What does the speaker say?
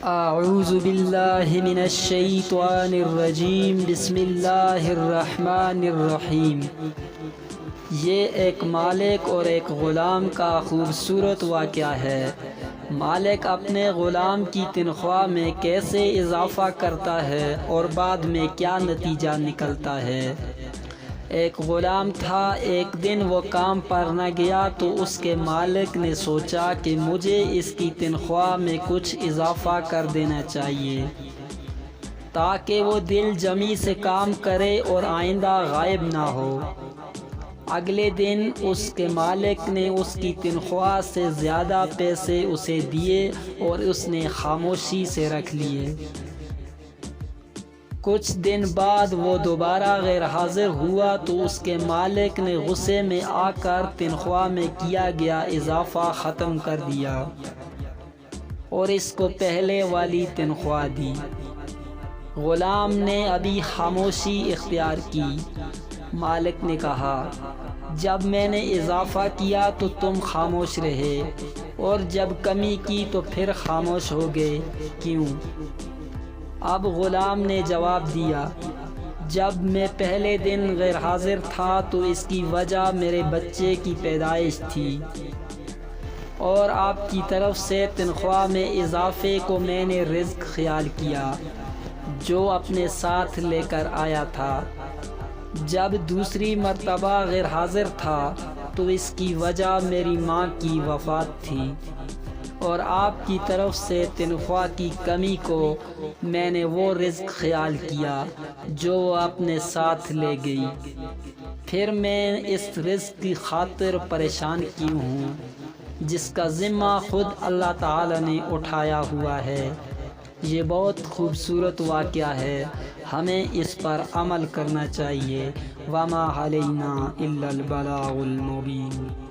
اعوذ باللہ من الشیطان الرجیم، بسم اللہ الرحمن الرحیم۔ یہ ایک مالک اور ایک غلام کا خوبصورت واقعہ ہے۔ مالک اپنے غلام کی تنخواہ میں کیسے اضافہ کرتا ہے اور بعد میں کیا نتیجہ نکلتا ہے۔ ایک غلام تھا، ایک دن وہ کام پر نہ گیا تو اس کے مالک نے سوچا کہ مجھے اس کی تنخواہ میں کچھ اضافہ کر دینا چاہیے تاکہ وہ دل جمی سے کام کرے اور آئندہ غائب نہ ہو۔ اگلے دن اس کے مالک نے اس کی تنخواہ سے زیادہ پیسے اسے دیے اور اس نے خاموشی سے رکھ لیے۔ کچھ دن بعد وہ دوبارہ غیر حاضر ہوا تو اس کے مالک نے غصے میں آ کر تنخواہ میں کیا گیا اضافہ ختم کر دیا اور اس کو پہلے والی تنخواہ دی۔ غلام نے ابھی خاموشی اختیار کی۔ مالک نے کہا، جب میں نے اضافہ کیا تو تم خاموش رہے اور جب کمی کی تو پھر خاموش ہو گئے، کیوں؟ اب غلام نے جواب دیا، جب میں پہلے دن غیر حاضر تھا تو اس کی وجہ میرے بچے کی پیدائش تھی اور آپ کی طرف سے تنخواہ میں اضافے کو میں نے رزق خیال کیا جو اپنے ساتھ لے کر آیا تھا۔ جب دوسری مرتبہ غیر حاضر تھا تو اس کی وجہ میری ماں کی وفات تھی اور آپ کی طرف سے تنخواہ کی کمی کو میں نے وہ رزق خیال کیا جو وہ اپنے ساتھ لے گئی۔ پھر میں اس رزق کی خاطر پریشان کیوں ہوں جس کا ذمہ خود اللہ تعالی نے اٹھایا ہوا ہے۔ یہ بہت خوبصورت واقعہ ہے، ہمیں اس پر عمل کرنا چاہیے۔ وما علینا الا البلاغ المبین۔